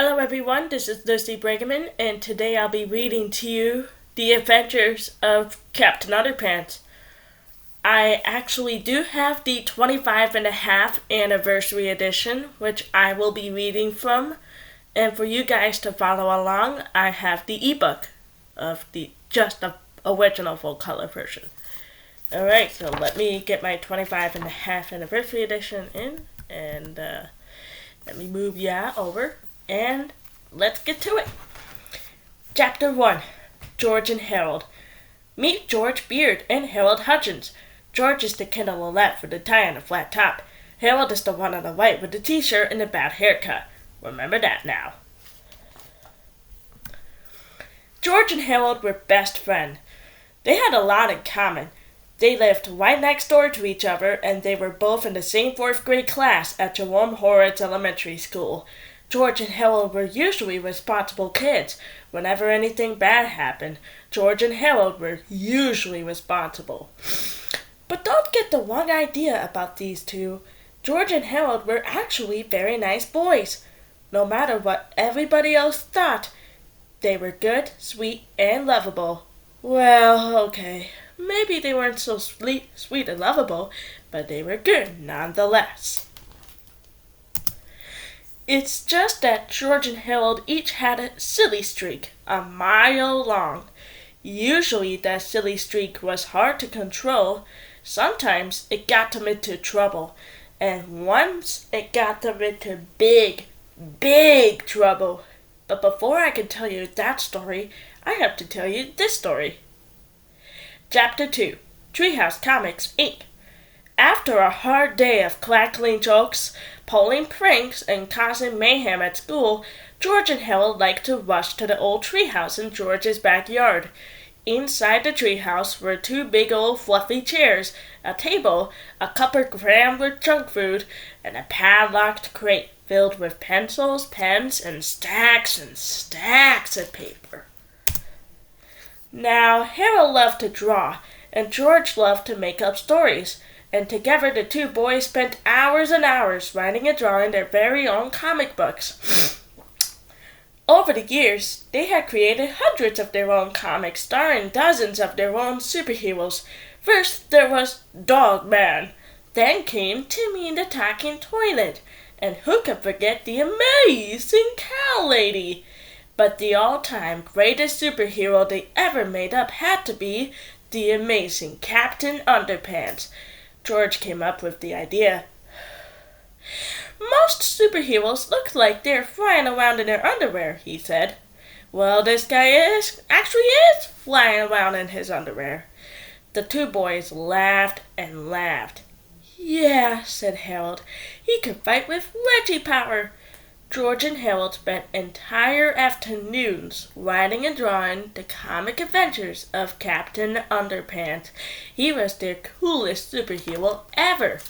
Hello everyone, this is Lucy Brigham, and today I'll be reading to you The Adventures of Captain Underpants. I actually do have the 25 and a half anniversary edition, which I will be reading from, and for you guys to follow along, I have the ebook of the original full color version. Alright, so let me get my 25 and a half anniversary edition in, and let me move ya over. And let's get to it. Chapter 1. George and Harold. Meet George Beard and Harold Hutchins. George is the kid on the left with the tie and a flat top. Harold is the one on the right with the t-shirt and the bad haircut. Remember that now. George and Harold were best friends. They had a lot in common. They lived right next door to each other, and they were both in the same 4th grade class at Jerome Horrocks Elementary School. George and Harold were usually responsible kids. Whenever anything bad happened, George and Harold were usually responsible. But don't get the wrong idea about these two. George and Harold were actually very nice boys. No matter what everybody else thought, they were good, sweet, and lovable. Well, okay, maybe they weren't so sweet and lovable, but they were good nonetheless. It's just that George and Harold each had a silly streak, a mile long. Usually that silly streak was hard to control. Sometimes it got them into trouble. And once it got them into big, big trouble. But before I can tell you that story, I have to tell you this story. Chapter 2. Treehouse Comics, Inc. After a hard day of crackling jokes, pulling pranks, and causing mayhem at school, George and Harold liked to rush to the old treehouse in George's backyard. Inside the treehouse were 2 big old fluffy chairs, a table, a cupboard crammed with junk food, and a padlocked crate filled with pencils, pens, and stacks of paper. Now, Harold loved to draw, and George loved to make up stories. And together the 2 boys spent hours and hours writing and drawing their very own comic books. Over the years, they had created hundreds of their own comics starring dozens of their own superheroes. First there was Dog Man, then came Timmy the Talking Toilet, and who could forget the amazing Cow Lady? But the all-time greatest superhero they ever made up had to be the amazing Captain Underpants. George came up with the idea. Most superheroes look like they're flying around in their underwear, he said. Well, this guy actually is flying around in his underwear. The 2 boys laughed and laughed. Yeah, said Harold, he could fight with Reggie power. George and Harold spent entire afternoons writing and drawing the comic adventures of Captain Underpants. He was their coolest superhero ever.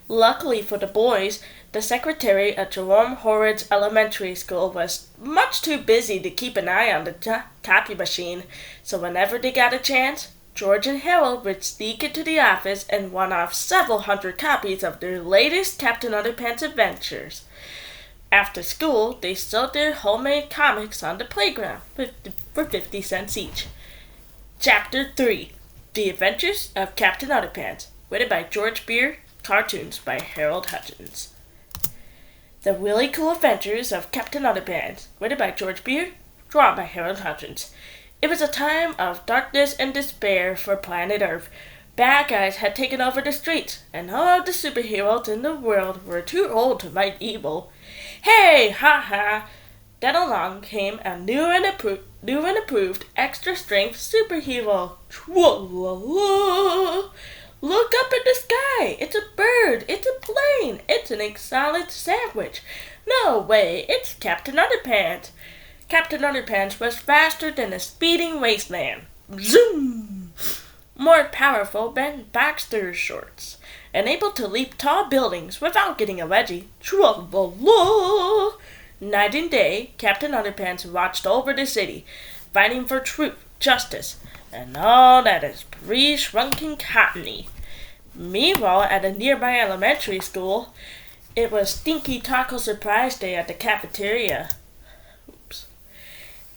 Luckily for the boys, the secretary at Jerome Horrocks Elementary School was much too busy to keep an eye on the copy machine, so whenever they got a chance, George and Harold would sneak into the office and run off several hundred copies of their latest Captain Underpants adventures. After school, they sold their homemade comics on the playground for 50 cents each. Chapter 3. The Adventures of Captain Underpants, written by George Beard, cartoons by Harold Hutchins. The Really Cool Adventures of Captain Underpants, written by George Beard, drawn by Harold Hutchins. It was a time of darkness and despair for planet Earth. Bad guys had taken over the streets, and all the superheroes in the world were too old to fight evil. Hey, ha ha! Then along came a new and approved extra-strength superhero. Tra-la-la! Look up in the sky! It's a bird! It's a plane! It's an egg-salad sandwich! No way! It's Captain Underpants! Captain Underpants was faster than a speeding wasteland. Zoom! More powerful than Baxter's shorts, and able to leap tall buildings without getting a wedgie. Tra-la-la! Night and day, Captain Underpants watched over the city, fighting for truth, justice, and all that is pre-shrunken cottony. Meanwhile, at a nearby elementary school, It was Stinky Taco Surprise Day at the cafeteria. Oops.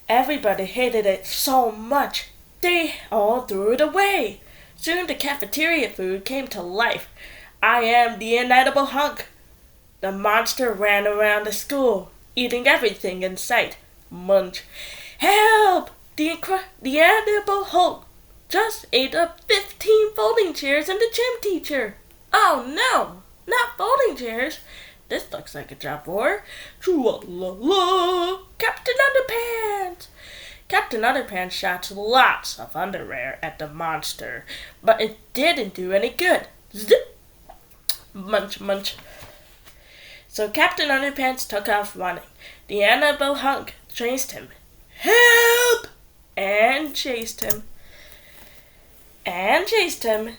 Everybody hated it so much, they all threw it away. Soon the cafeteria food came to life. I am the inedible hunk. The monster ran around the school, eating everything in sight. Munch. Help! The edible Hulk just ate up 15 folding chairs and the gym teacher. Oh no! Not folding chairs. This looks like a job for True-la-la, Captain Underpants. Captain Underpants shot lots of underwear at the monster, but it didn't do any good. Zip! Munch, munch. So Captain Underpants took off running. The Annabelle Hunk chased him. Help! And chased him. And chased him.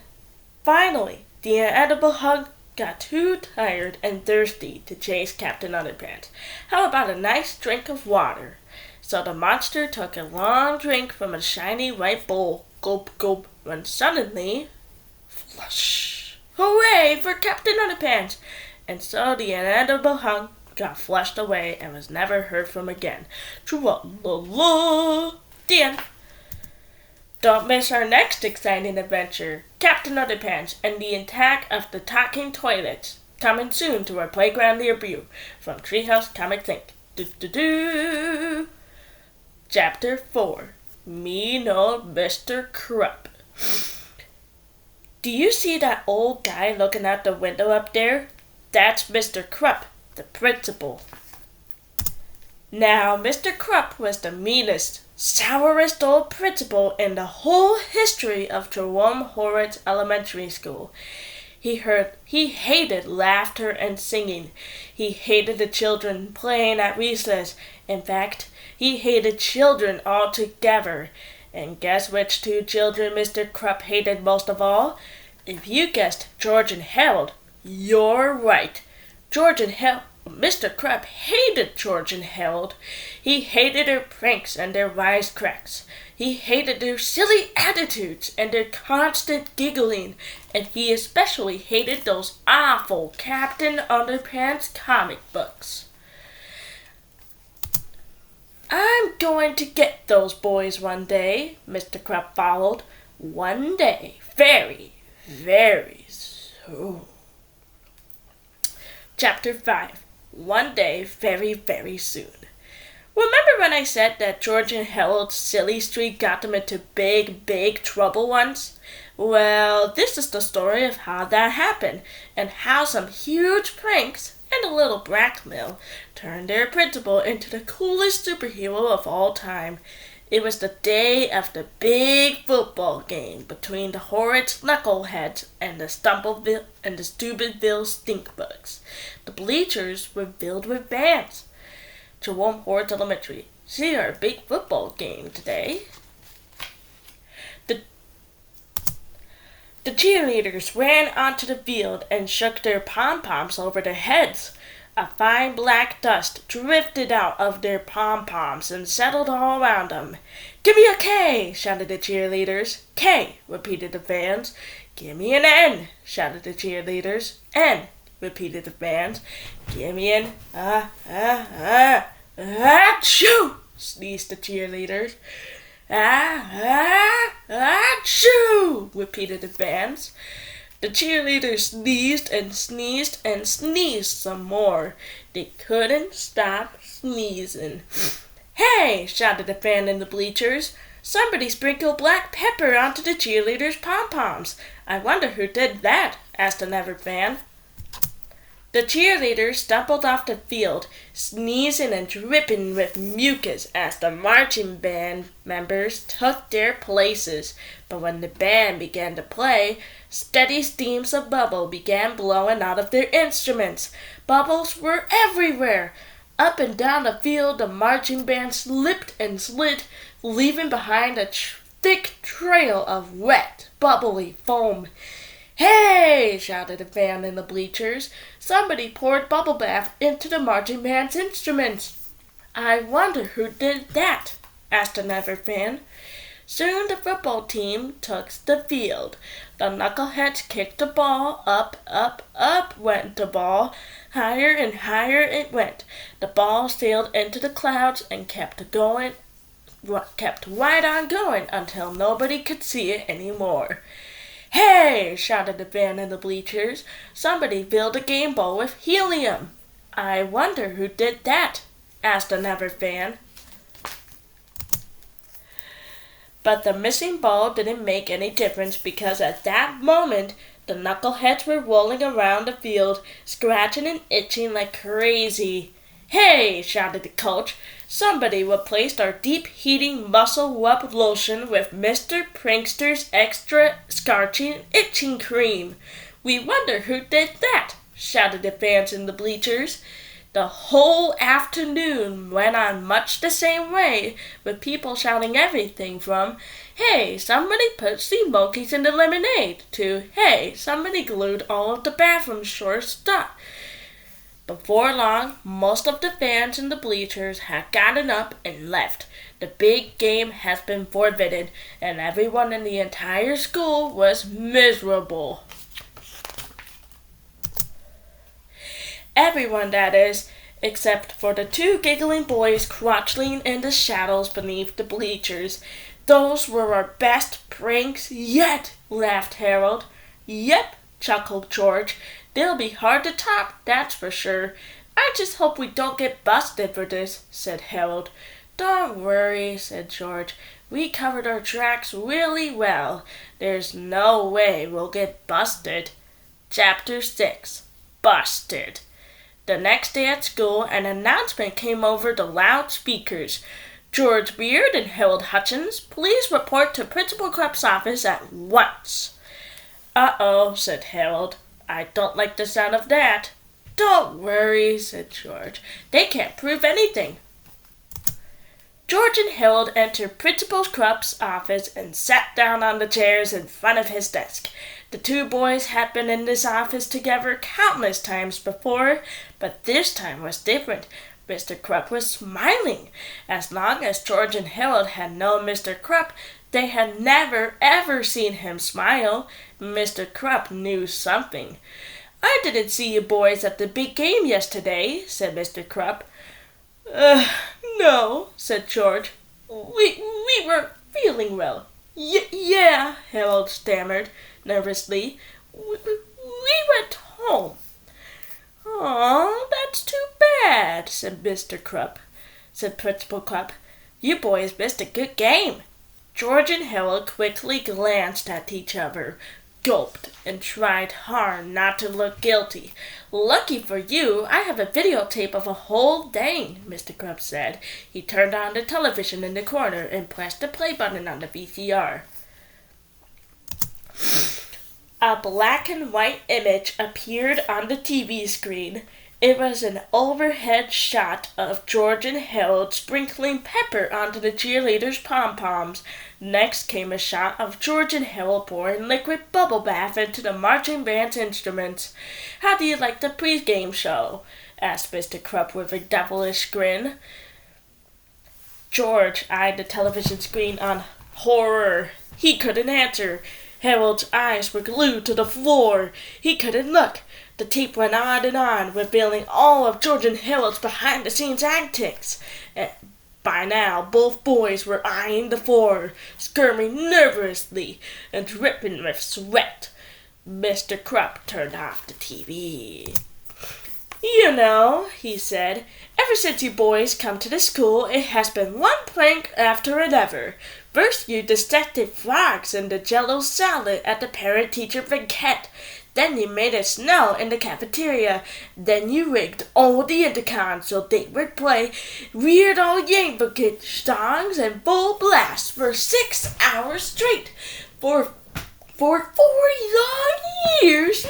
Finally, the Edible Hunk got too tired and thirsty to chase Captain Underpants. How about a nice drink of water? So the monster took a long drink from a shiny white bowl. Gulp, gulp. When suddenly, flush! Hooray for Captain Underpants! And so the inedible hunk got flushed away and was never heard from again. Tra-la-la! The end. Don't miss our next exciting adventure, Captain Underpants and the Attack of the Talking Toilets, coming soon to our playground near you from Treehouse Comics Inc. Do-do-do! Chapter 4, Mean Old Mr. Krupp. Do you see that old guy looking out the window up there? That's Mr. Krupp, the principal. Now, Mr. Krupp was the meanest, sourest old principal in the whole history of Jerome Horrocks Elementary School. He hated laughter and singing. He hated the children playing at recess. In fact, he hated children altogether. And guess which two children Mr. Krupp hated most of all? If you guessed George and Harold, you're right. Mr. Krupp hated George and Harold. He hated their pranks and their wisecracks. He hated their silly attitudes and their constant giggling. And he especially hated those awful Captain Underpants comic books. I'm going to get those boys one day, Mr. Krupp followed. One day. Very, very soon. Chapter 5. One day, very, very soon. Remember when I said that George and Harold's silly streak got them into big, big trouble once? Well, this is the story of how that happened, and how some huge pranks and a little blackmail turned their principal into the coolest superhero of all time. It was the day of the big football game between the Horrocks Knuckleheads and the Stubbleville Stinkbugs. The bleachers were filled with fans. Jerome Horrocks Elementary. See our big football game today. The cheerleaders ran onto the field and shook their pom-poms over their heads. A fine black dust drifted out of their pom-poms and settled all around them. "Give me a K!" shouted the cheerleaders. "K!" repeated the fans. "Give me an N!" shouted the cheerleaders. "N!" repeated the fans. "Give me an achoo!" sneezed the cheerleaders. Achoo! repeated the fans. The cheerleaders sneezed and sneezed and sneezed some more. They couldn't stop sneezing. "Hey!" shouted a fan in the bleachers. "Somebody sprinkled black pepper onto the cheerleaders' pom-poms. I wonder who did that?" asked another fan. The cheerleaders stumbled off the field, sneezing and dripping with mucus as the marching band members took their places. But when the band began to play, steady streams of bubble began blowing out of their instruments. Bubbles were everywhere. Up and down the field, the marching band slipped and slid, leaving behind a thick trail of wet, bubbly foam. "Hey!" shouted a fan in the bleachers. "Somebody poured bubble bath into the marching band's instruments." "I wonder who did that?" asked another fan. Soon the football team took the field. The knuckleheads kicked the ball. Up, up, up went the ball. Higher and higher it went. The ball sailed into the clouds and kept right on going until nobody could see it anymore. "Hey!" shouted the fan in the bleachers. "Somebody filled a game ball with helium." "I wonder who did that?" asked another fan. But the missing ball didn't make any difference because at that moment the knuckleheads were rolling around the field, scratching and itching like crazy. "Hey!" shouted the coach. "Somebody replaced our deep-heating muscle rub lotion with Mr. Prankster's extra scorching itching cream. We wonder who did that," shouted the fans in the bleachers. The whole afternoon went on much the same way, with people shouting everything from, "Hey, somebody put sea monkeys in the lemonade," to, "Hey, somebody glued all of the bathroom shorts shut." Before long, most of the fans in the bleachers had gotten up and left. The big game has been forbidden, and everyone in the entire school was miserable. Everyone, that is, except for the two giggling boys crouching in the shadows beneath the bleachers. "Those were our best pranks yet," laughed Harold. "Yep," chuckled George. "They'll be hard to top, that's for sure. I just hope we don't get busted for this," said Harold. "Don't worry," said George. "We covered our tracks really well. There's no way we'll get busted." Chapter 6. Busted. The next day at school, an announcement came over the loudspeakers. "George Beard and Harold Hutchins, please report to Principal Krupp's office at once." "Uh-oh," said Harold. "I don't like the sound of that." "Don't worry," said George. "They can't prove anything." George and Harold entered Principal Krupp's office and sat down on the chairs in front of his desk. The two boys had been in this office together countless times before, but this time was different. Mr. Krupp was smiling. As long as George and Harold had known Mr. Krupp, they had never ever seen him smile. Mr. Krupp knew something. "I didn't see you boys at the big game yesterday," said Mr. Krupp. No," said George. We weren't feeling well." Yeah," Harold stammered nervously. We went home." "Oh, that's too bad," said Principal Krupp. "You boys missed a good game." George and Harold quickly glanced at each other, gulped, and tried hard not to look guilty. "Lucky for you, I have a videotape of a whole thing," Mr. Krupp said. He turned on the television in the corner and pressed the play button on the VCR. A black and white image appeared on the TV screen. It was an overhead shot of George and Harold sprinkling pepper onto the cheerleaders' pom-poms. Next came a shot of George and Harold pouring liquid bubble bath into the marching band's instruments. "How do you like the pre-game show?" asked Mr. Krupp with a devilish grin. George eyed the television screen on horror. He couldn't answer. Harold's eyes were glued to the floor. He couldn't look. The tape went on, revealing all of George and Harold's behind-the-scenes antics. By now, both boys were eyeing the floor, squirming nervously and dripping with sweat. Mr. Krupp turned off the TV. "You know," he said, "ever since you boys come to the school, it has been one prank after another. First you dissected frogs in the Jell-O salad at the parent-teacher banquet. Then you made it snow in the cafeteria. Then you rigged all the intercoms so they would play Weird Al Yankovic songs in full blast for 6 hours straight. For 4 long years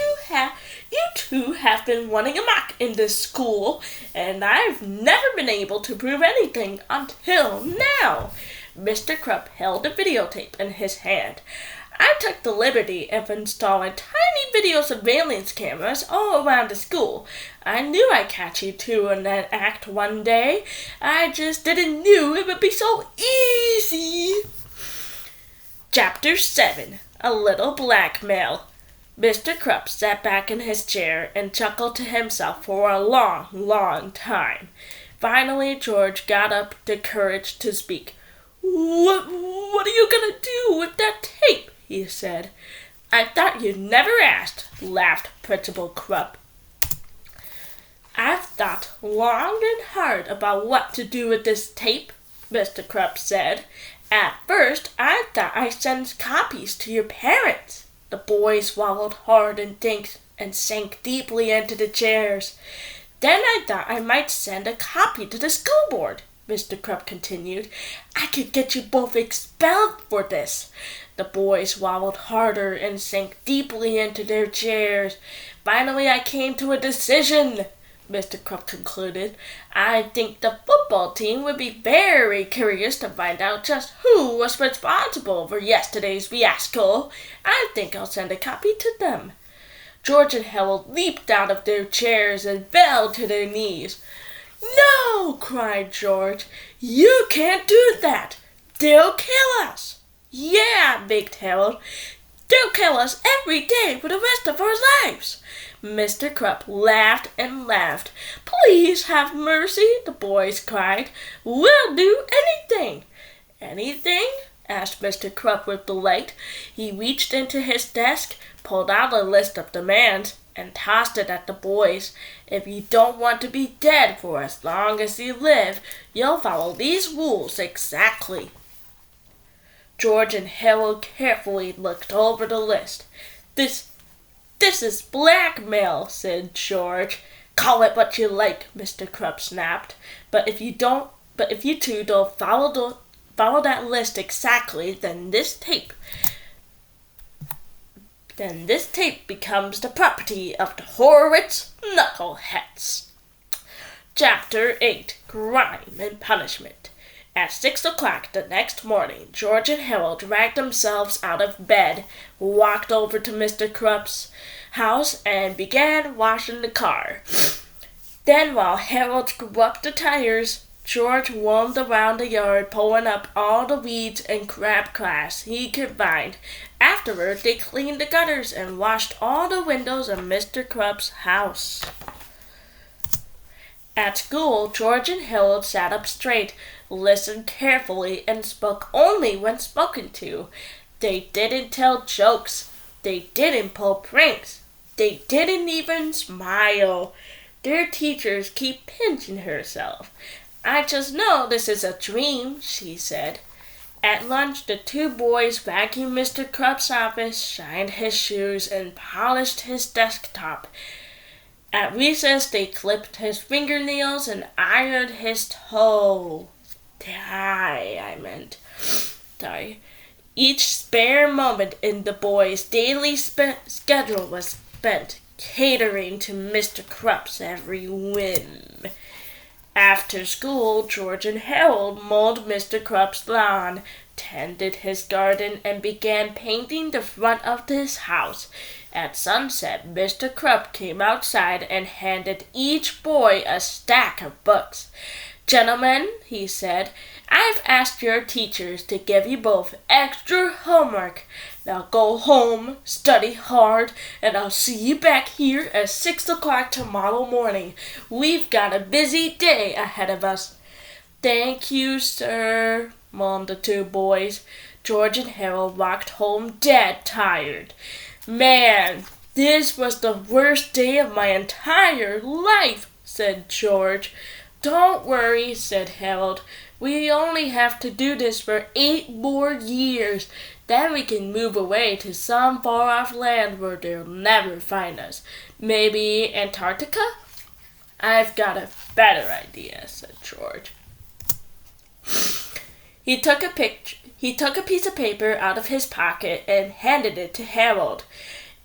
you two have been running amok in this school, and I've never been able to prove anything until now." Mr. Krupp held the videotape in his hand. "I took the liberty of installing tiny video surveillance cameras all around the school. I knew I'd catch you two in that act one day. I just didn't knew it would be so easy." Chapter 7. A Little Blackmail. Mr. Krupp sat back in his chair and chuckled to himself for a long, long time. Finally, George got up the courage to speak. What are you going to do with that tape? He said. I thought you'd never asked, laughed Principal Krupp. I've thought long and hard about what to do with this tape, Mr. Krupp said. At first, I thought I'd send copies to your parents. The boys swallowed hard and sank deeply into the chairs. Then I thought I might send a copy to the school board, Mr. Krupp continued. I could get you both expelled for this. The boys swallowed harder and sank deeply into their chairs. Finally, I came to a decision, Mr. Krupp concluded. I think the football team would be very curious to find out just who was responsible for yesterday's fiasco. I think I'll send a copy to them. George and Harold leaped out of their chairs and fell to their knees. No, cried George. You can't do that. They'll kill us. Yeah, begged Harold. They'll kill us every day for the rest of our lives. Mr. Krupp laughed and laughed. Please have mercy, the boys cried. We'll do anything. Anything? Asked Mr. Krupp with delight. He reached into his desk, pulled out a list of demands, and tossed it at the boys. If you don't want to be dead for as long as you live, you'll follow these rules exactly. George and Harold carefully looked over the list. This is blackmail, said George. Call it what you like, Mr. Krupp snapped. But if you two don't follow that list exactly, then this tape becomes the property of the Horowitz knuckleheads. Chapter 8. Crime and Punishment. At 6 o'clock the next morning, George and Harold dragged themselves out of bed, walked over to Mr. Krupp's house, and began washing the car. Then, while Harold screwed up the tires, George roamed around the yard, pulling up all the weeds and crabgrass he could find. Afterward, they cleaned the gutters and washed all the windows of Mr. Krupp's house. At school, George and Harold sat up straight, listened carefully, and spoke only when spoken to. They didn't tell jokes. They didn't pull pranks. They didn't even smile. Their teachers keep pinching herself. I just know this is a dream, she said. At lunch, the two boys vacuumed Mr. Krupp's office, shined his shoes, and polished his desktop. At recess, they clipped his fingernails and ironed his toe. Sorry. Each spare moment in the boys' daily schedule was spent catering to Mr. Krupp's every whim. After school, George and Harold mowed Mr. Krupp's lawn, tended his garden, and began painting the front of his house. At sunset, Mr. Krupp came outside and handed each boy a stack of books. Gentlemen, he said, I've asked your teachers to give you both extra homework. Now go home, study hard, and I'll see you back here at 6 o'clock tomorrow morning. We've got a busy day ahead of us. Thank you, sir, moaned the two boys. George and Harold walked home dead tired. Man, this was the worst day of my entire life, said George. Don't worry, said Harold. We only have to do this for 8 more years. Then we can move away to some far-off land where they'll never find us. Maybe Antarctica? I've got a better idea, said George. He took a piece of paper out of his pocket and handed it to Harold.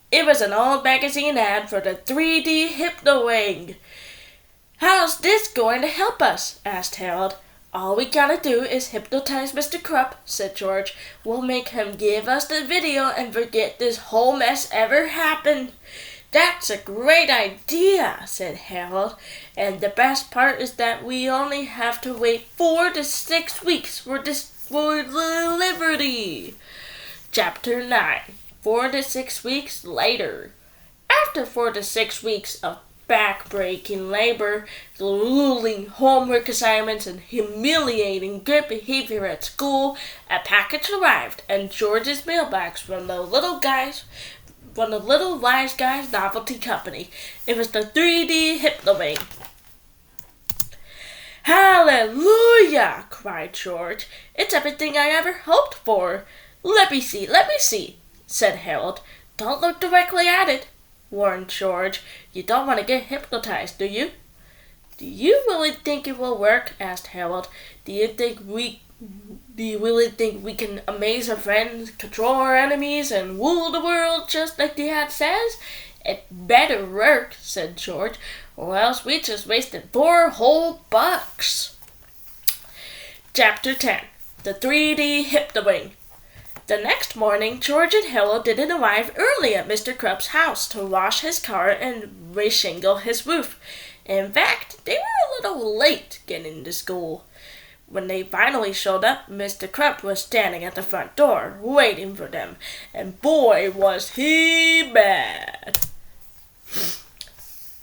It was an old magazine ad for the 3D Hypnowing. How's this going to help us? Asked Harold. All we gotta do is hypnotize Mr. Krupp, said George. We'll make him give us the video and forget this whole mess ever happened. That's a great idea, said Harold. And the best part is that we only have to wait 4 to 6 weeks for liberty. Chapter 9. 4 to 6 weeks later. After 4 to 6 weeks of back-breaking labor, grueling homework assignments, and humiliating good behavior at school, a package arrived in George's mailbox from the Little Wise Guys Novelty Company. It was the 3D Hypno-Wing. "Hallelujah!" cried George. "It's everything I ever hoped for." Let me see," said Harold. "Don't look directly at it," warned George. "You don't want to get hypnotized, do you?" "Do you really think it will work?" asked Harold. Do you really think we can amaze our friends, control our enemies, and rule the world just like the ad says?" "It better work," said George, "or else we just wasted $4 whole bucks." Chapter 10. The 3D Hypno-Wing. The next morning, George and Harold didn't arrive early at Mr. Krupp's house to wash his car and reshingle his roof. In fact, they were a little late getting to school. When they finally showed up, Mr. Krupp was standing at the front door, waiting for them, and boy was he mad.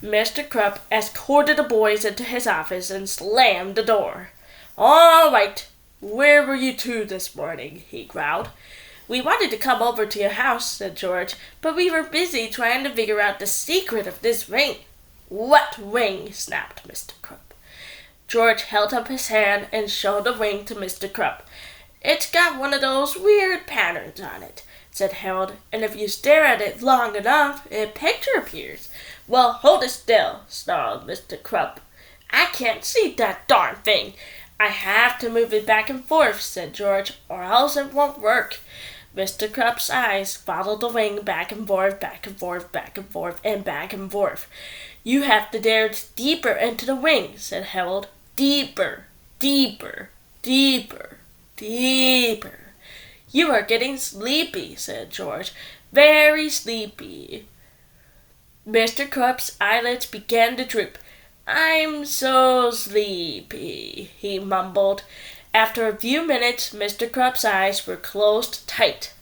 Mr. Krupp escorted the boys into his office and slammed the door. "All right, where were you two this morning?" he growled. "We wanted to come over to your house," said George, "but we were busy trying to figure out the secret of this ring." "What ring?" snapped Mr. Krupp. George held up his hand and showed the ring to Mr. Krupp. "It's got one of those weird patterns on it," said Harold, "and if you stare at it long enough, a picture appears." "Well, hold it still," snarled Mr. Krupp. "I can't see that darn thing." "I have to move it back and forth," said George, "or else it won't work." Mr. Krupp's eyes followed the ring back and forth, back and forth, back and forth, and back and forth. "You have to dare deeper into the ring," said Harold. "Deeper, deeper, deeper, deeper." "You are getting sleepy," said George. "Very sleepy." Mr. Krupp's eyelids began to droop. "I'm so sleepy," he mumbled. After a few minutes, Mr. Krupp's eyes were closed tight,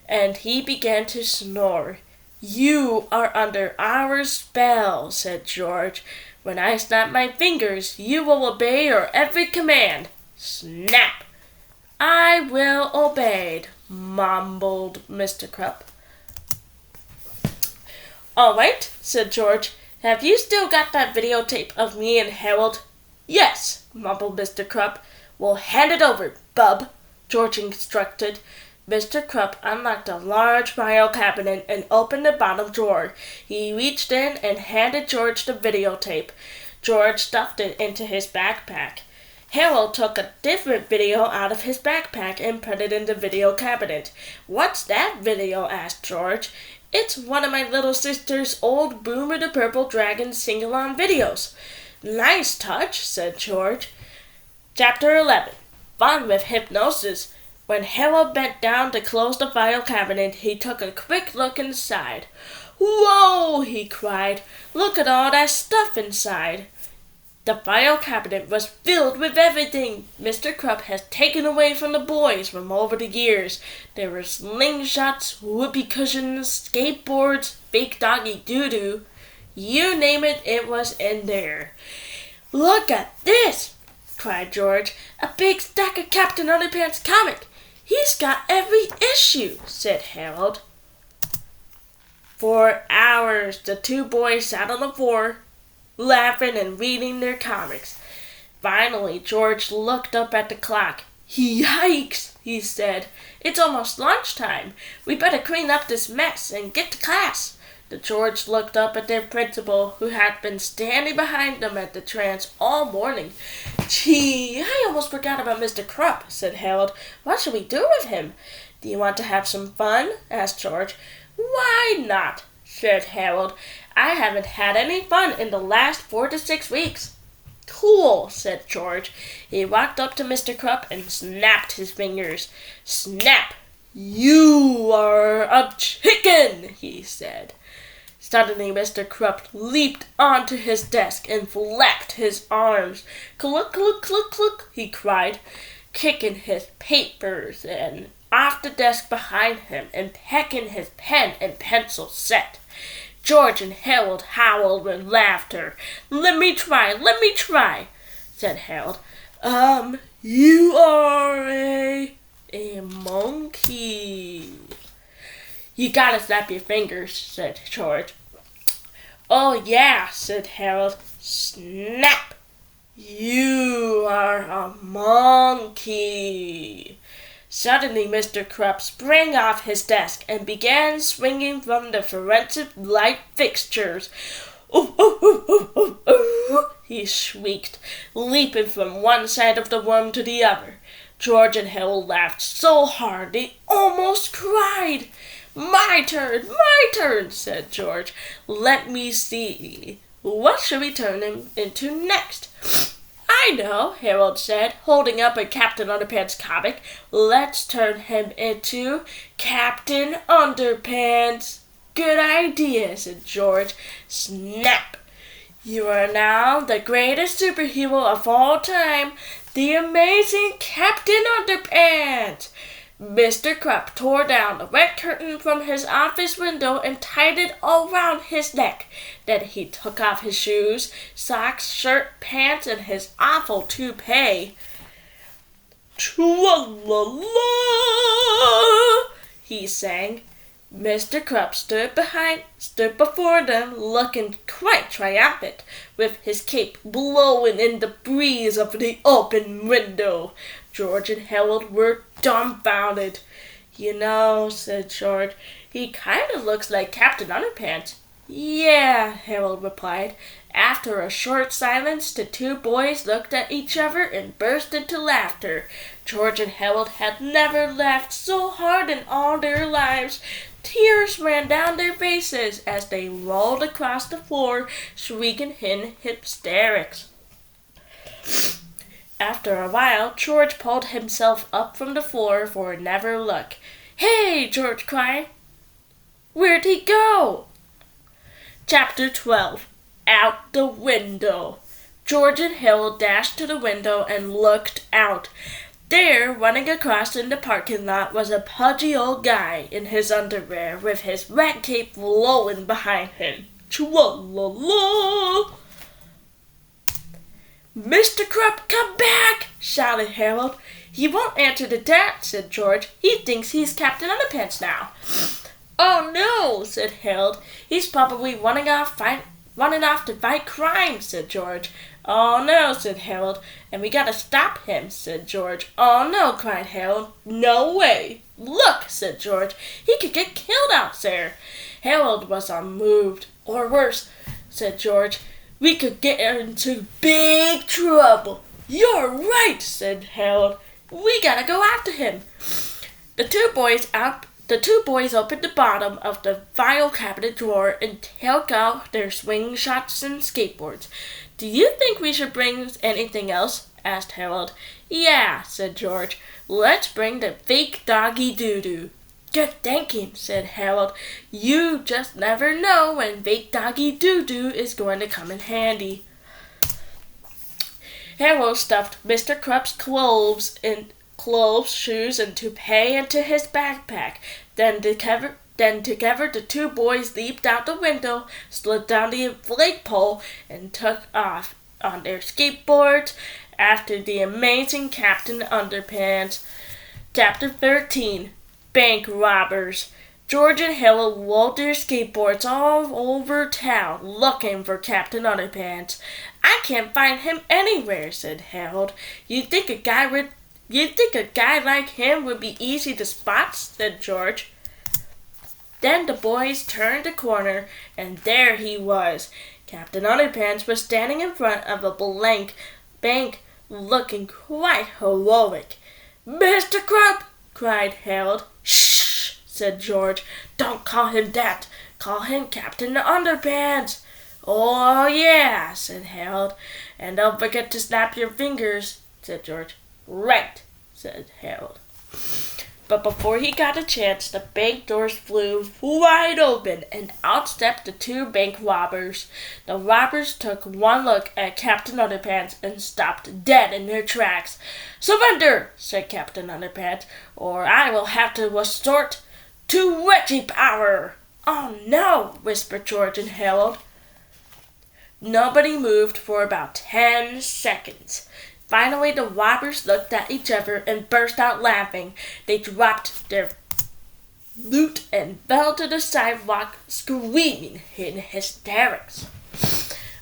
and he began to snore. "You are under our spell," said George. "When I snap my fingers, you will obey your every command." Snap! "I will obey," mumbled Mr. Krupp. "All right," said George. "Have you still got that videotape of me and Harold?" "Yes," mumbled Mr. Krupp. "Well, hand it over, bub," George instructed. Mr. Krupp unlocked a large file cabinet and opened the bottom drawer. He reached in and handed George the videotape. George stuffed it into his backpack. Harold took a different video out of his backpack and put it in the video cabinet. "What's that video?" asked George. "It's one of my little sister's old Boomer the Purple Dragon sing-along videos." "Nice touch," said George. Chapter 11. Fun with Hypnosis. When Harold bent down to close the file cabinet, he took a quick look inside. "Whoa!" he cried. "Look at all that stuff inside." The file cabinet was filled with everything Mr. Krupp has taken away from the boys from over the years. There were slingshots, whoopee cushions, skateboards, fake doggy doo-doo. You name it, it was in there. "Look at this!" cried George. "A big stack of Captain Underpants comic. He's got every issue," said Harold. For hours, the two boys sat on the floor, laughing and reading their comics. Finally, George looked up at the clock. "Yikes," he said. "It's almost lunchtime. We better clean up this mess and get to class." The George looked up at their principal, who had been standing behind them at the trance all morning. "Gee, I almost forgot about Mr. Krupp," said Harold. "What should we do with him?" "Do you want to have some fun?" asked George. "Why not?" said Harold. "I haven't had any fun in the last 4 to 6 weeks." "Cool," said George. He walked up to Mr. Krupp and snapped his fingers. Snap! "You are a chicken," he said. Suddenly Mr. Krupp leaped onto his desk and flapped his arms. "Cluck, cluck, cluck, cluck," he cried, kicking his papers and off the desk behind him and pecking his pen and pencil set. George and Harold howled with laughter. Let me try, said Harold. You are a monkey. You gotta snap your fingers, said George. Oh yeah, said Harold. Snap! You are a monkey. Suddenly Mr. Krupp sprang off his desk and began swinging from the forensic light fixtures. "Oh, oh, oh, oh, oh, oh," he shrieked, leaping from one side of the worm to the other. George and Harold laughed so hard they almost cried. My turn, said George. Let me see. What should we turn him into next? I know, Harold said, holding up a Captain Underpants comic. Let's turn him into Captain Underpants. Good idea, said George. Snap! You are now the greatest superhero of all time, the amazing Captain Underpants. Mr. Krupp tore down the red curtain from his office window and tied it around his neck. Then he took off his shoes, socks, shirt, pants, and his awful toupee. Tra-la-la, he sang. Mr. Krupp stood before them, looking quite triumphant, with his cape blowing in the breeze of the open window. George and Harold were dumbfounded. You know, said George, he kind of looks like Captain Underpants. Yeah, Harold replied. After a short silence, the two boys looked at each other and burst into laughter. George and Harold had never laughed so hard in all their lives. Tears ran down their faces as they rolled across the floor, shrieking in hysterics. After a while, George pulled himself up from the floor for another look. Hey, George cried. Where'd he go? Chapter 12. Out the window. George and Harold dashed to the window and looked out. There, running across in the parking lot, was a pudgy old guy in his underwear with his red cape blowing behind him. Tra-la-la! Mr. Krupp, come back! Shouted Harold. He won't answer to that, said George. He thinks he's Captain Underpants now. Oh no, said Harold. He's probably running off to fight crime, said George. Oh no, said Harold. And we gotta stop him, said George. Oh no, cried Harold. No way. Look, said George. He could get killed out there. Harold was unmoved. Or worse, said George. We could get into big trouble. You're right, said Harold. We gotta go after him. The two boys opened the bottom of the file cabinet drawer and took out their swing shots and skateboards. Do you think we should bring anything else? Asked Harold. Yeah, said George. Let's bring the fake doggy doo-doo. Good thinking, said Harold. You just never know when fake doggy doo-doo is going to come in handy. Harold stuffed Mr. Krupp's clothes, shoes, and toupee into his backpack. Then together the two boys leaped out the window, slid down the flagpole, and took off on their skateboards after the amazing Captain Underpants. Chapter 13. Bank robbers. George and Harold rolled their skateboards all over town looking for Captain Underpants. I can't find him anywhere, said Harold. You'd think a guy like him would be easy to spot, said George. Then the boys turned the corner, and there he was. Captain Underpants was standing in front of a blank bank, looking quite heroic. Mr. Krupp! cried Harold. Shh, said George. Don't call him that. Call him Captain Underpants. Oh, yeah, said Harold. And don't forget to snap your fingers, said George. Right, said Harold. But before he got a chance, the bank doors flew wide open and out stepped the two bank robbers. The robbers took one look at Captain Underpants and stopped dead in their tracks. "Surrender," said Captain Underpants, "or I will have to resort to Reggie power." "Oh no," whispered George and Harold. Nobody moved for about 10 seconds. Finally, the robbers looked at each other and burst out laughing. They dropped their loot and fell to the sidewalk, screaming in hysterics.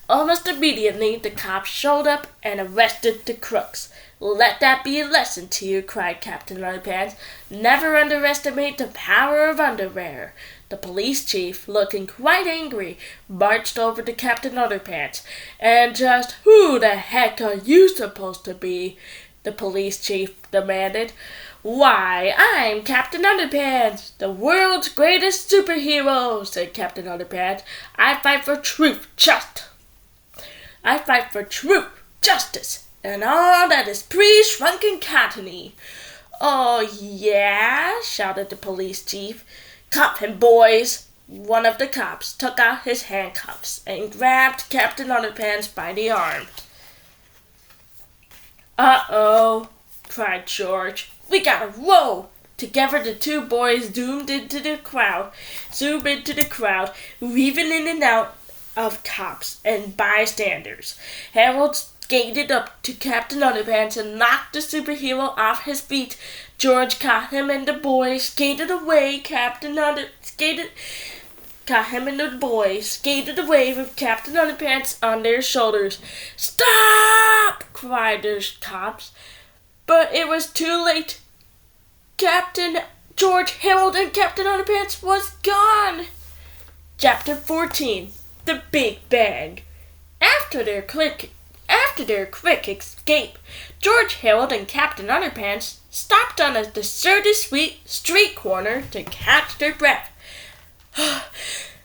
Almost immediately, the cops showed up and arrested the crooks. "Let that be a lesson to you," cried Captain Underpants. "Never underestimate the power of underwear." The police chief, looking quite angry, marched over to Captain Underpants. "And just who the heck are you supposed to be?" the police chief demanded. "Why, I'm Captain Underpants, the world's greatest superhero," said Captain Underpants. I fight for truth, justice, and all that is pre-shrunken cottony." "Oh, yeah?" shouted the police chief. "Cuff him, boys." One of the cops took out his handcuffs and grabbed Captain Underpants by the arm. "Uh-oh," cried George. "We gotta roll." Together the two boys zoomed into the crowd, weaving in and out of cops and bystanders. Harold skated up to Captain Underpants and knocked the superhero off his feet. George caught him and the boys skated away. Skated away with Captain Underpants on their shoulders. "Stop!" cried the cops. But it was too late. Captain George, Harold, and Captain Underpants was gone. Chapter 14. The Big Bang. After their quick escape, George, Harold, and Captain Underpants stopped on a deserted street corner to catch their breath.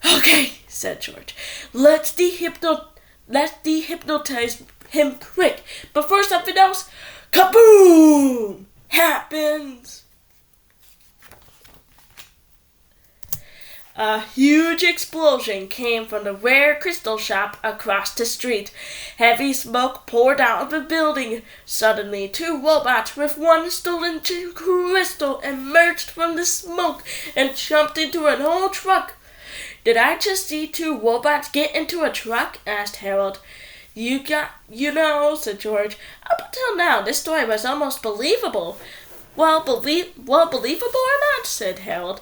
"Okay," said George. Let's dehypnotize him quick before something else, kaboom, happens." A huge explosion came from the rare crystal shop across the street. Heavy smoke poured out of the building. Suddenly, two robots with one stolen crystal emerged from the smoke and jumped into an old truck. "Did I just see two robots get into a truck?" asked Harold. You know, said George. "Up until now, this story was almost believable." Well, believable or not," said Harold.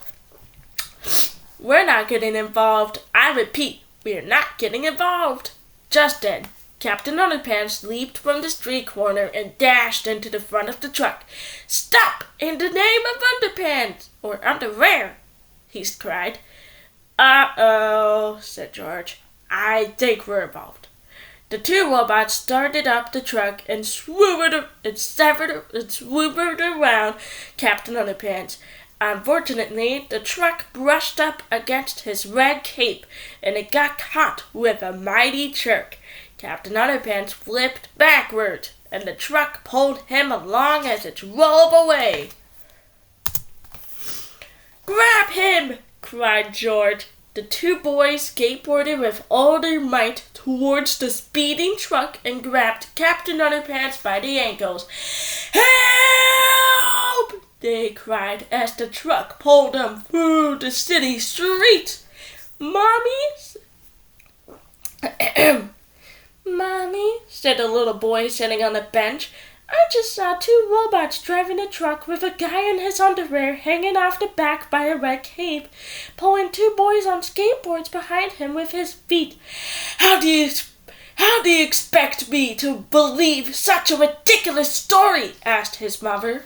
"We're not getting involved. I repeat, we're not getting involved." Just then, Captain Underpants leaped from the street corner and dashed into the front of the truck. "Stop, in the name of Underpants, or Underwear!" he cried. "Uh-oh," said George. "I think we're involved." The two robots started up the truck and swooped around Captain Underpants. Unfortunately, the truck brushed up against his red cape, and it got caught with a mighty jerk. Captain Underpants flipped backward, and the truck pulled him along as it rolled away. "Grab him!" cried George. The two boys skateboarded with all their might towards the speeding truck and grabbed Captain Underpants by the ankles. "Help!" they cried as the truck pulled them through the city streets. "Mommy," said the little boy sitting on the bench, "I just saw two robots driving a truck with a guy in his underwear hanging off the back by a red cape, pulling two boys on skateboards behind him with his feet. How do you expect me to believe such a ridiculous story?" asked his mother.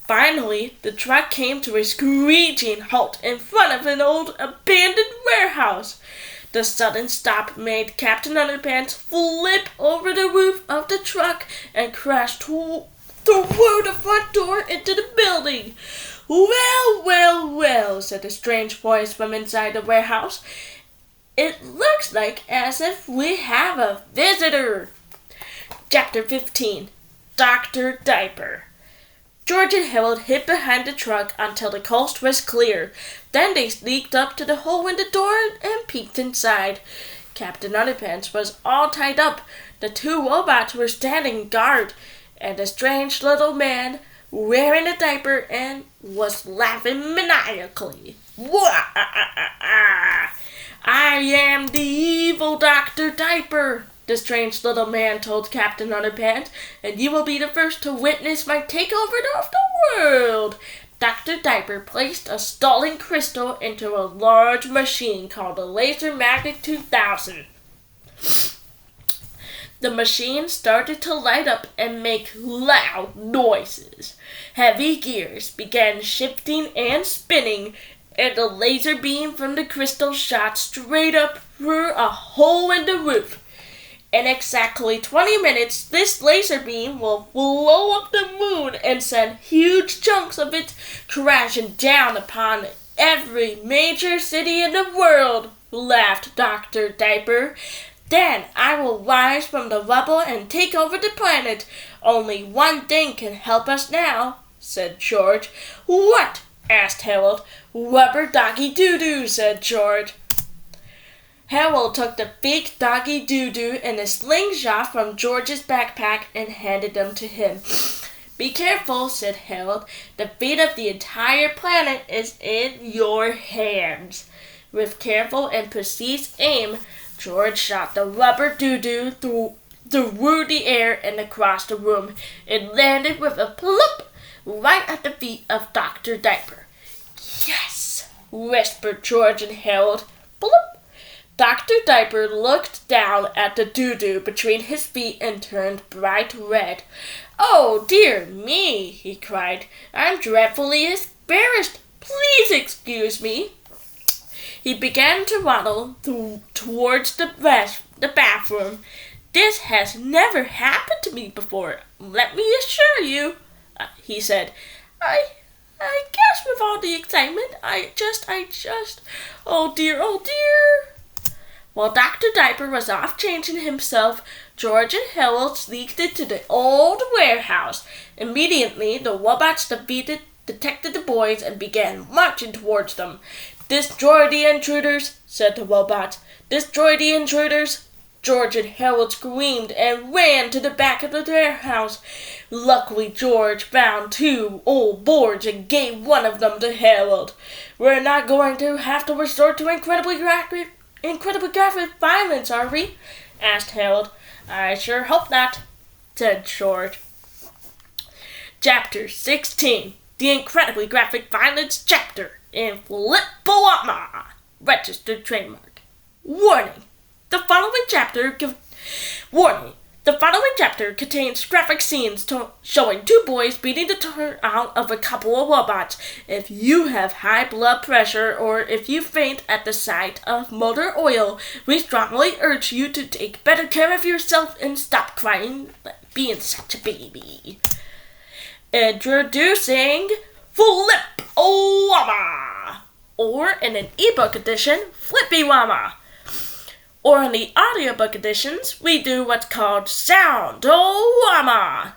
Finally, the truck came to a screeching halt in front of an old abandoned warehouse. The sudden stop made Captain Underpants flip over the roof of the truck and crash through the front door into the building. Well, said a strange voice from inside the warehouse. "It looks like as if we have a visitor." Chapter 15. Dr. Diaper. George and Harold hid behind the truck until the coast was clear. Then they sneaked up to the hole in the door and peeked inside. Captain Underpants was all tied up. The two robots were standing guard, and the strange little man wearing a diaper and was laughing maniacally. I am the evil Dr. Diaper, the strange little man told Captain Underpants, and you will be the first to witness my takeover of the world. Dr. Diaper placed a stalling crystal into a large machine called the Laser Magnet 2000. The machine started to light up and make loud noises. Heavy gears began shifting and spinning, and the laser beam from the crystal shot straight up through a hole in the roof. In exactly 20 minutes, this laser beam will blow up the moon and send huge chunks of it crashing down upon every major city in the world, laughed Dr. Diaper. Then I will rise from the rubble and take over the planet. Only one thing can help us now, said George. What? Asked Harold. Rubber doggy doo-doo, said George. Harold took the big doggy doo-doo and a slingshot from George's backpack and handed them to him. Be careful, said Harold. The fate of the entire planet is in your hands. With careful and precise aim, George shot the rubber doo-doo through the air and across the room. It landed with a plop right at the feet of Dr. Diaper. Yes, whispered George and Harold. Plop. Dr. Diaper looked down at the doo-doo between his feet and turned bright red. Oh, dear me, he cried. I'm dreadfully embarrassed. Please excuse me. He began to waddle towards the bathroom. This has never happened to me before, let me assure you, he said. I guess with all the excitement, I just, oh dear. While Dr. Diaper was off changing himself, George and Harold sneaked into the old warehouse. Immediately, the robots detected the boys and began marching towards them. Destroy the intruders, said the robots. Destroy the intruders. George and Harold screamed and ran to the back of the warehouse. Luckily, George found two old boards and gave one of them to Harold. We're not going to have to resort to incredibly graphic violence, are we? Asked Harold. I sure hope not, said George. Chapter 16. The Incredibly Graphic Violence Chapter in Flip-O-Wama. Registered trademark. Warning. The following chapter contains graphic scenes showing two boys beating the tar out of a couple of robots. If you have high blood pressure or if you faint at the sight of motor oil, we strongly urge you to take better care of yourself and stop crying being such a baby. Introducing Flip-O-Wama, or in an ebook edition, Flippy-Wama. Or in the audiobook editions, we do what's called Sound-O-Wama.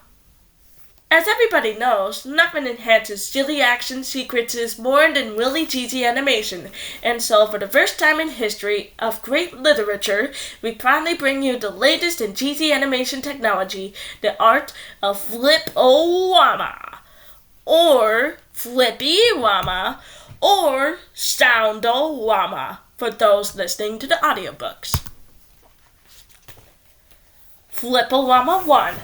As everybody knows, nothing enhances silly action sequences more than really cheesy animation, and so for the first time in history of great literature, we proudly bring you the latest in cheesy animation technology, the art of Flip-O-Wama, or Flippy-Wama, or Sound-O-Wama, for those listening to the audiobooks. Flip-O-Wama 1.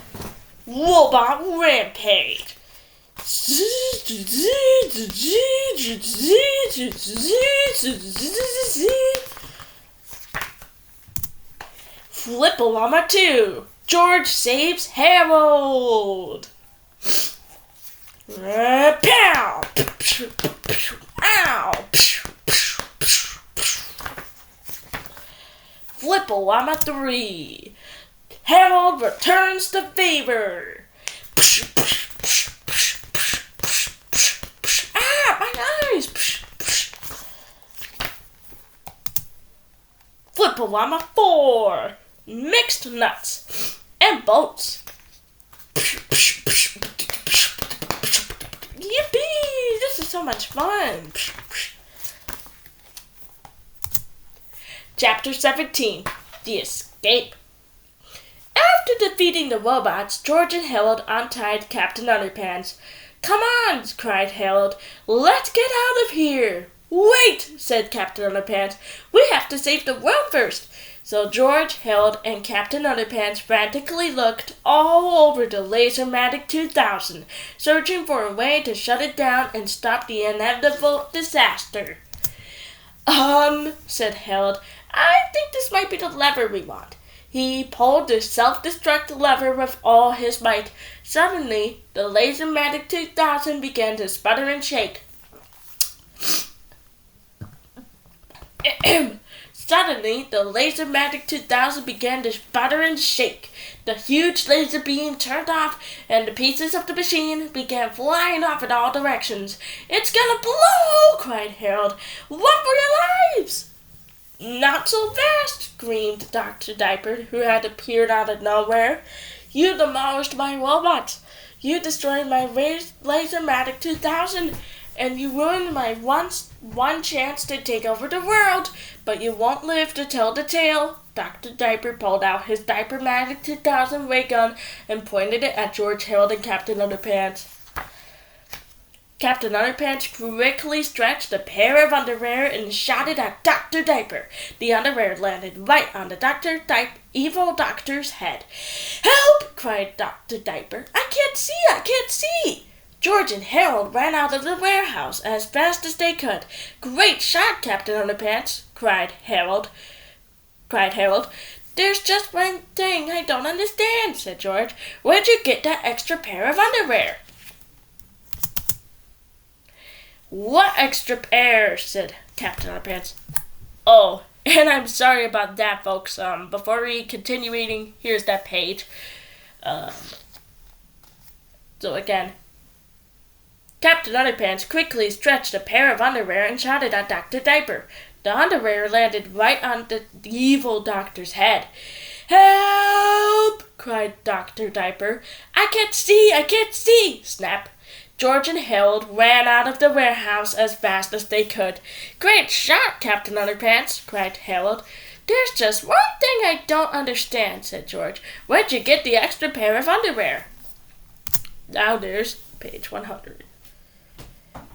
Robot Rampage. Flip-O-Wama 2. George saves Harold. Pow! Ow! Flip-O-Wama 3. Harold returns to favor. Ah, my eyes! Flip-O-Wama 4. Mixed nuts and bolts. so much fun. Chapter 17. The Escape. After defeating the robots, George and Harold untied Captain Underpants. "Come on," cried Harold. "Let's get out of here." "Wait," said Captain Underpants. "We have to save the world first." So George, Harold, and Captain Underpants frantically looked all over the Lasermatic 2000, searching for a way to shut it down and stop the inevitable disaster. Said Harold. "I think this might be the lever we want." He pulled the self-destruct lever with all his might. Suddenly, the Lasermatic 2000 began to sputter and shake. Suddenly, the Lasermatic 2000 began to sputter and shake. The huge laser beam turned off, and the pieces of the machine began flying off in all directions. "It's gonna blow!" cried Harold. "Run for your lives!" "Not so fast!" screamed Dr. Diaper, who had appeared out of nowhere. "You demolished my robots. You destroyed my Lasermatic 2000, and you ruined my one chance to take over the world. But you won't live to tell the tale." Dr. Diaper pulled out his Diapermatic 2000 ray gun and pointed it at George, Harold, and Captain Underpants. Captain Underpants quickly stretched a pair of underwear and shot it at Dr. Diaper. The underwear landed right on the evil doctor's head. "Help!" cried Dr. Diaper. "I can't see! I can't see!" George and Harold ran out of the warehouse as fast as they could. "Great shot, Captain Underpants!" cried Harold. "There's just one thing I don't understand," said George. "Where'd you get that extra pair of underwear?" "What extra pair?" said Captain Underpants. "Oh, and I'm sorry about that, folks. Before we continue reading, here's that page. So again, Captain Underpants quickly stretched a pair of underwear and shot it at Dr. Diaper. The underwear landed right on the evil doctor's head. "Help!" cried Dr. Diaper. "I can't see! I can't see!" Snap! George and Harold ran out of the warehouse as fast as they could. "Great shot, Captain Underpants!" cried Harold. "There's just one thing I don't understand," said George. "Where'd you get the extra pair of underwear?" Now there's page 100.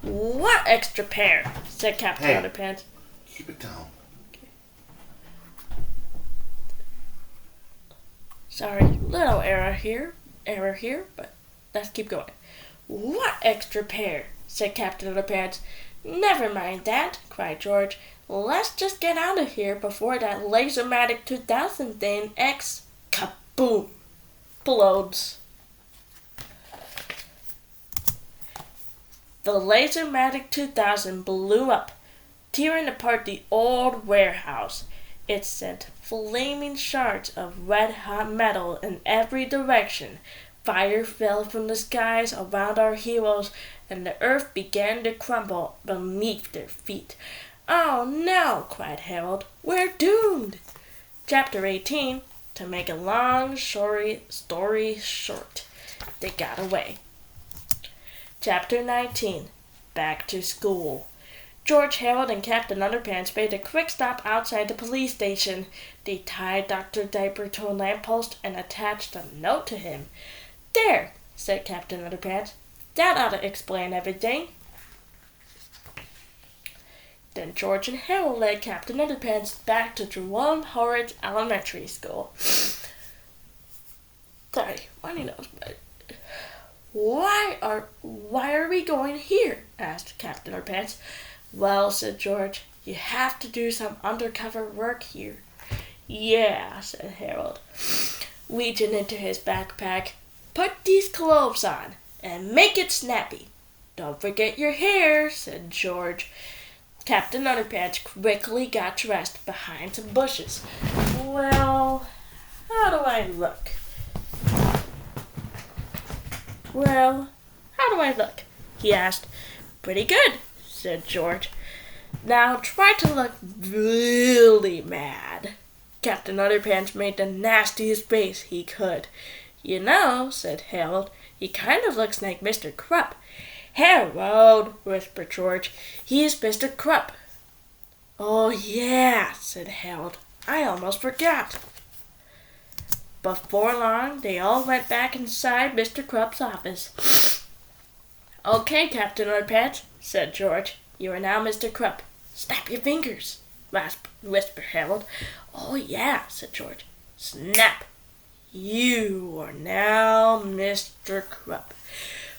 "What extra pair?" said Captain Underpants. Keep it down. Okay. Sorry, little error here, but let's keep going. "What extra pair?" said Captain Underpants. "Never mind that," cried George. "Let's just get out of here before that Lasermatic 2000 thing kaboom, explodes." The Lasermatic 2000 blew up, tearing apart the old warehouse. It sent flaming shards of red-hot metal in every direction. Fire fell from the skies around our heroes, and the earth began to crumble beneath their feet. "Oh no!" cried Harold. "We're doomed!" Chapter 18. To make a long story short, they got away. Chapter 19. Back to school. George, Harold, and Captain Underpants made a quick stop outside the police station. They tied Dr. Diaper to a lamppost and attached a note to him. "There," said Captain Underpants. "That ought to explain everything." Then George and Harold led Captain Underpants back to Jerome Horrocks Elementary School. Sorry, runny nose, but Why are we going here?" asked Captain Underpants. "Well," said George, "you have to do some undercover work here." "Yeah," said Harold, reaching into his backpack. "Put these clothes on, and make it snappy." "Don't forget your hair," said George. Captain Underpants quickly got dressed behind some bushes. "Well, how do I look?" he asked. "Pretty good," said George. "Now try to look really mad." Captain Underpants made the nastiest face he could. "You know," said Harold, "he kind of looks like Mr. Krupp." "Harold," whispered George, "he's Mr. Krupp." "Oh, yeah," said Harold. "I almost forgot." Before long, they all went back inside Mr. Krupp's office. "Okay, Captain Underpants," said George. "You are now Mr. Krupp." "Snap your fingers," whispered Harold. "Oh, yeah," said George. "Snap. You are now Mr. Krupp."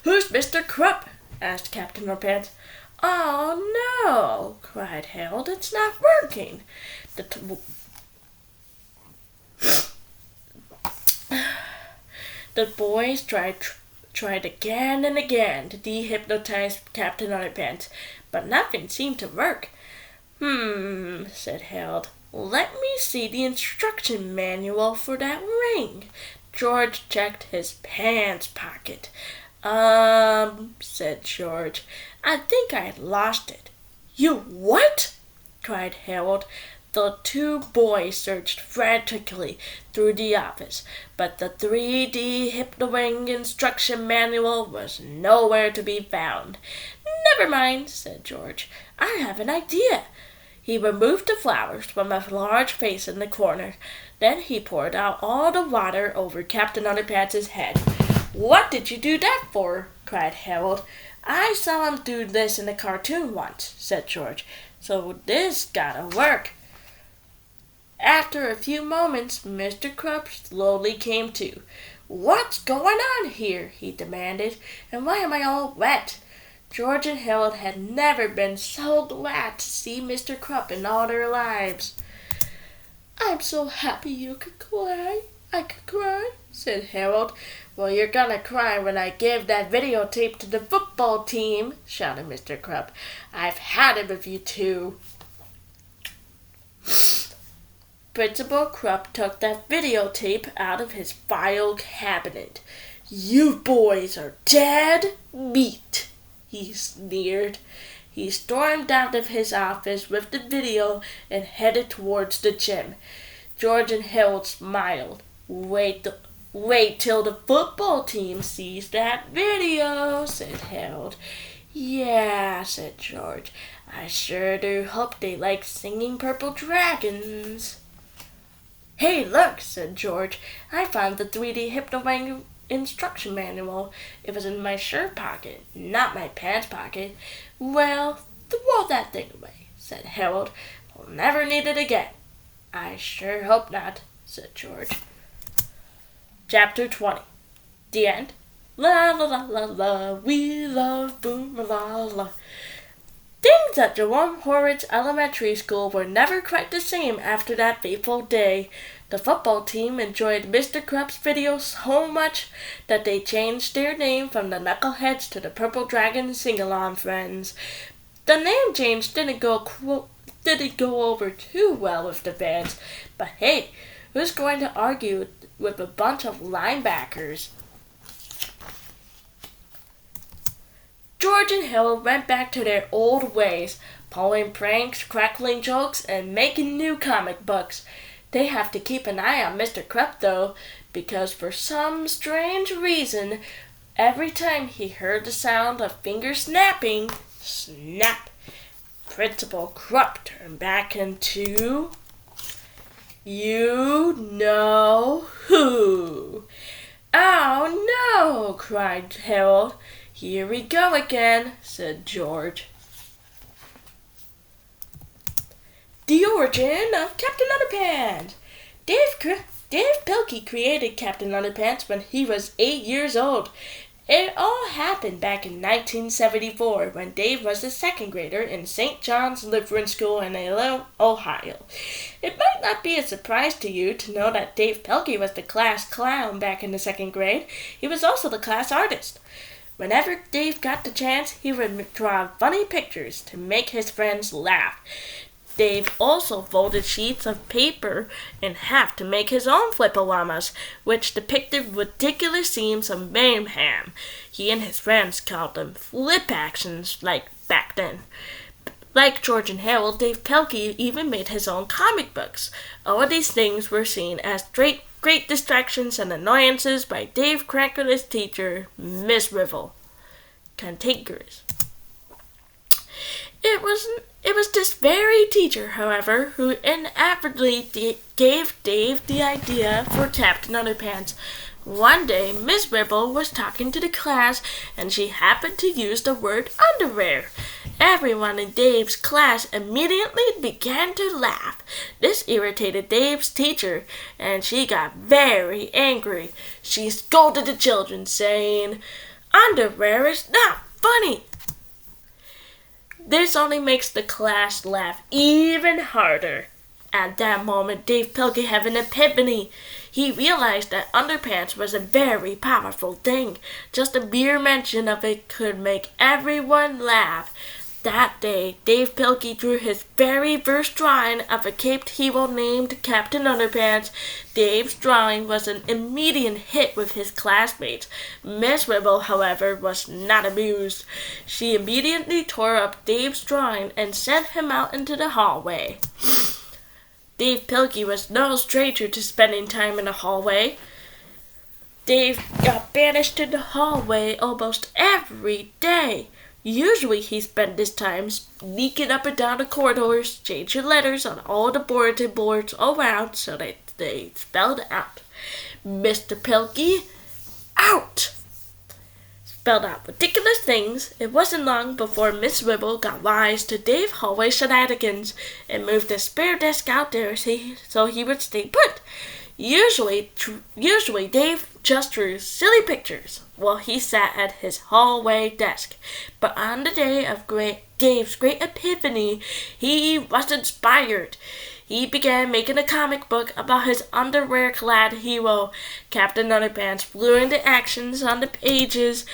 "Who's Mr. Krupp?" asked Captain Underpants. "Oh, no," cried Harold. "It's not working." The boys tried again and again to dehypnotize Captain Underpants, but nothing seemed to work. Said Harold. "Let me see the instruction manual for that ring." George checked his pants pocket. Said George. "I think I had lost it." "You what?" cried Harold. The two boys searched frantically through the office, but the 3D Hypno-Ring instruction manual was nowhere to be found. "Never mind," said George. "I have an idea." He removed the flowers from a large vase in the corner. Then he poured out all the water over Captain Underpants' head. "What did you do that for?" cried Harold. "I saw him do this in a cartoon once," said George. "So this gotta work." After a few moments, Mr. Krupp slowly came to. "What's going on here?" he demanded. "And why am I all wet?" George and Harold had never been so glad to see Mr. Krupp in all their lives. "I'm so happy you could cry. I could cry," said Harold. "Well, you're gonna cry when I give that videotape to the football team," shouted Mr. Krupp. "I've had it with you two." Principal Krupp took that videotape out of his file cabinet. "You boys are dead meat," he sneered. He stormed out of his office with the video and headed towards the gym. George and Harold smiled. Wait till the football team sees that video," said Harold. "Yeah," said George. "I sure do hope they like singing Purple Dragons." "Hey, look," said George. "I found the 3D Hypno-Ring instruction manual. It was in my shirt pocket, not my pants pocket." "Well, throw that thing away," said Harold. "We'll never need it again." "I sure hope not," said George. Chapter 20. The End. La la la la la, we love Boom la la. Things at Jerome Horwitz Elementary School were never quite the same after that fateful day. The football team enjoyed Mr. Krupp's video so much that they changed their name from the Knuckleheads to the Purple Dragon Sing-Along Friends. The name change didn't go over too well with the fans, but hey, who's going to argue with a bunch of linebackers? George and Harold went back to their old ways, pulling pranks, crackling jokes, and making new comic books. They have to keep an eye on Mr. Krupp, though, because for some strange reason, every time he heard the sound of fingers snapping, snap, Principal Krupp turned back into you know who. "Oh no!" cried Harold. "Here we go again," said George. The origin of Captain Underpants. Dave Pelkey created Captain Underpants when he was 8 years old. It all happened back in 1974 when Dave was a second grader in St. John's Lutheran School in Ohio. It might not be a surprise to you to know that Dave Pelkey was the class clown back in the second grade. He was also the class artist. Whenever Dave got the chance, he would draw funny pictures to make his friends laugh. Dave also folded sheets of paper in half to make his own flipallamas, which depicted ridiculous scenes of mayhem. He and his friends called them flip actions like back then. Like George and Harold, Dave Pelkey even made his own comic books. All of these things were seen as great distractions and annoyances by Dave Cranker's teacher, Miss Rivel. cantankerous. It was this very teacher, however, who inevitably gave Dave the idea for Captain Underpants. One day, Miss Ribble was talking to the class, and she happened to use the word underwear. Everyone in Dave's class immediately began to laugh. This irritated Dave's teacher, and she got very angry. She scolded the children, saying, "Underwear is not funny." This only makes the class laugh even harder. At that moment, Dave Pilkey had an epiphany. He realized that underpants was a very powerful thing. Just a mere mention of it could make everyone laugh. That day, Dave Pilkey drew his very first drawing of a caped hero named Captain Underpants. Dave's drawing was an immediate hit with his classmates. Miss Ribble, however, was not amused. She immediately tore up Dave's drawing and sent him out into the hallway. Dave Pilkey was no stranger to spending time in the hallway. Dave got banished to the hallway almost every day. Usually he spent his time sneaking up and down the corridors, changing letters on all the bulletin boards around so that they spelled out, "Mr. Pilkey, out!" Spelled out ridiculous things. It wasn't long before Miss Ribble got wise to Dave's hallway shenanigans and moved a spare desk out there so he would stay put. Usually Dave just drew silly pictures while he sat at his hallway desk. But on the day of Dave's great epiphany, he was inspired. He began making a comic book about his underwear-clad hero. Captain Underpants flew into actions on the pages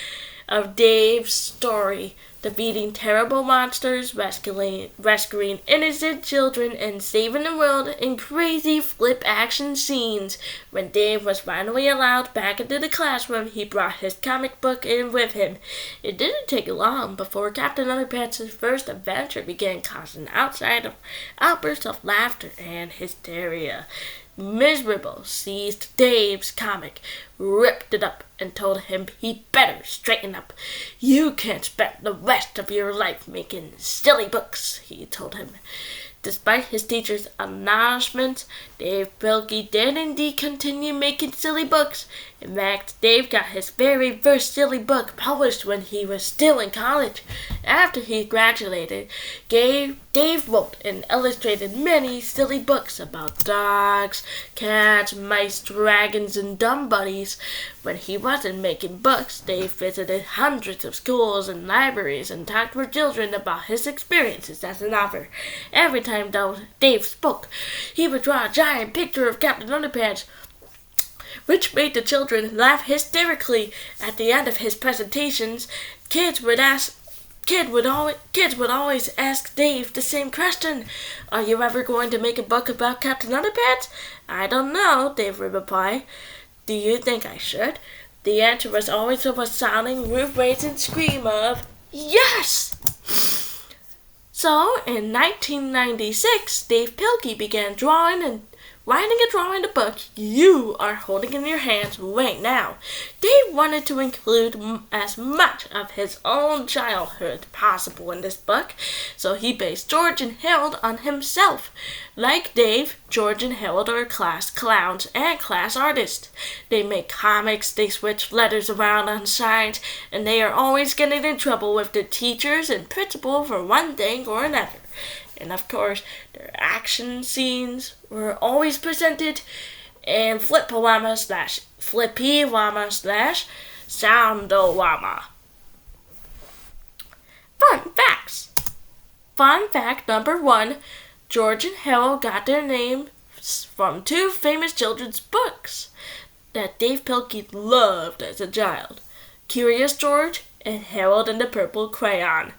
of Dave's story, defeating terrible monsters, rescuing innocent children, and saving the world in crazy flip action scenes. When Dave was finally allowed back into the classroom, he brought his comic book in with him. It didn't take long before Captain Underpants' first adventure began causing outbursts of laughter and hysteria. Miss Ribble seized Dave's comic, ripped it up, and told him he'd better straighten up. "You can't spend the rest of your life making silly books," he told him. Despite his teacher's admonishments, Dave Pilkey did indeed continue making silly books. In fact, Dave got his very first silly book published when he was still in college. After he graduated, Dave wrote and illustrated many silly books about dogs, cats, mice, dragons, and dumb buddies. When he wasn't making books, Dave visited hundreds of schools and libraries and talked with children about his experiences as an author. Every time Dave spoke, he would draw a giant picture of Captain Underpants, which made the children laugh hysterically. At the end of his presentations, kids would always ask Dave the same question: "Are you ever going to make a book about Captain Underpants?" "I don't know," Dave would reply. "Do you think I should?" The answer was always a resounding, roof-raising scream of "Yes!" So, in 1996, Dave Pilkey began writing a drawing the book you are holding in your hands right now. Dave wanted to include as much of his own childhood possible in this book, so he based George and Harold on himself. Like Dave, George and Harold are class clowns and class artists. They make comics, they switch letters around on signs, and they are always getting in trouble with the teachers and principal for one thing or another. And of course, their action scenes were always presented in Flippy-Wama/Soundorama. Fun facts. Fun fact number 1, George and Harold got their names from 2 famous children's books that Dave Pilkey loved as a child: Curious George and Harold and the Purple Crayon.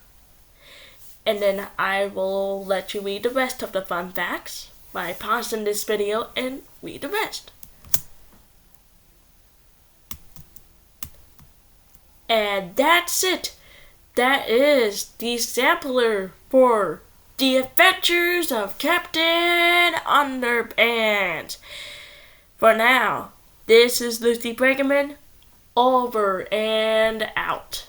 And then I will let you read the rest of the fun facts by pausing this video and read the rest. And that's it. That is the sampler for The Adventures of Captain Underpants. For now, this is Lucy Bregaman, over and out.